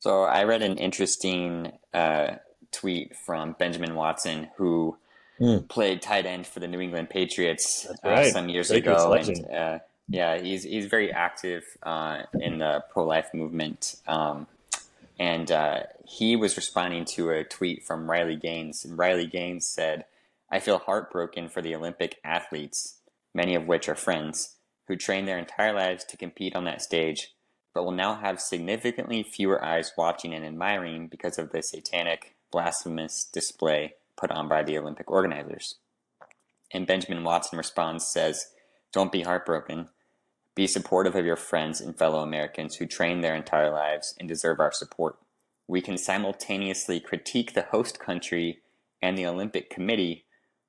So I read an interesting tweet from Benjamin Watson, who Mm, played tight end for the New England Patriots that's right. some years Patriots ago, and legend. yeah, he's very active in the pro-life movement. And he was responding to a tweet from Riley Gaines, and Riley Gaines said, "I feel heartbroken for the Olympic athletes, many of which are friends, who trained their entire lives to compete on that stage, but will now have significantly fewer eyes watching and admiring because of the satanic, blasphemous display put on by the Olympic organizers." And Benjamin Watson responds, says, "Don't be heartbroken. Be supportive of your friends and fellow Americans who train their entire lives and deserve our support. We can simultaneously critique the host country and the Olympic Committee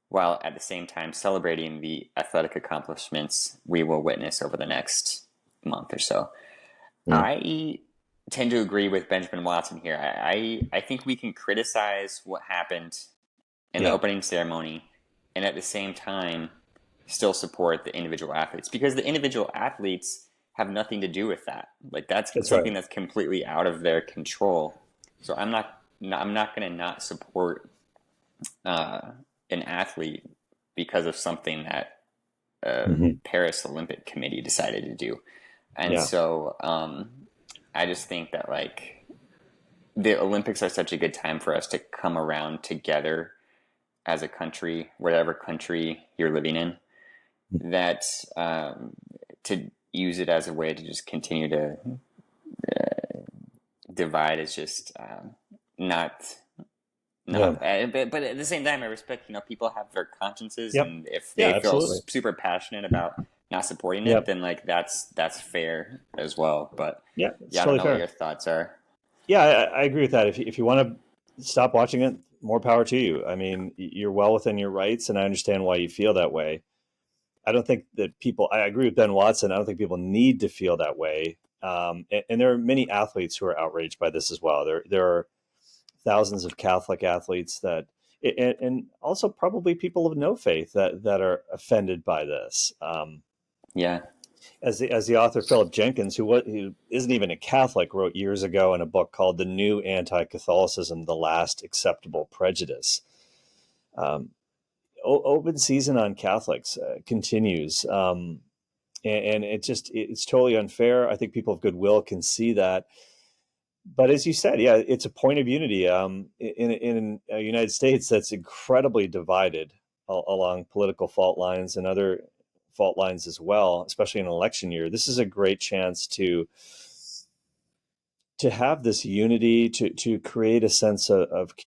while at the same time celebrating the athletic accomplishments we will witness over the next month or so." Mm, I tend to agree with Benjamin Watson here. I think we can criticize what happened in the yeah, opening ceremony and at the same time still support the individual athletes, because the individual athletes have nothing to do with that. Like, that's that's right. something that's completely out of their control. So I'm not going to not support uh, an athlete because of something that Hmm. Paris Olympic Committee decided to do. And Yeah, so I just think that, like, the Olympics are such a good time for us to come around together as a country, whatever country you're living in, that to use it as a way to just continue to divide is just not yeah, not. But at the same time, I respect, people have their consciences, yep, and if yeah, they feel absolutely. super passionate about not supporting it, Yep, then like that's fair as well. But yeah, it's yeah, I don't totally know what fair. your thoughts are. Yeah, I agree with that. If you want to stop watching it, more power to you. I mean, you're well within your rights, and I understand why you feel that way. I don't think that people. I agree with Ben Watson. I don't think people need to feel that way. And there are many athletes who are outraged by this as well. There are thousands of Catholic athletes that, and also probably people of no faith that are offended by this. Yeah, As the author Philip Jenkins, who isn't even a Catholic, wrote years ago in a book called "The New Anti-Catholicism: The Last Acceptable Prejudice." Um, Open season on Catholics continues, and it's totally unfair. I think people of goodwill can see that, but as you said, yeah, it's a point of unity in a United States that's incredibly divided along political fault lines and other fault lines as well, especially in an election year. This is a great chance to have this unity, to create a sense of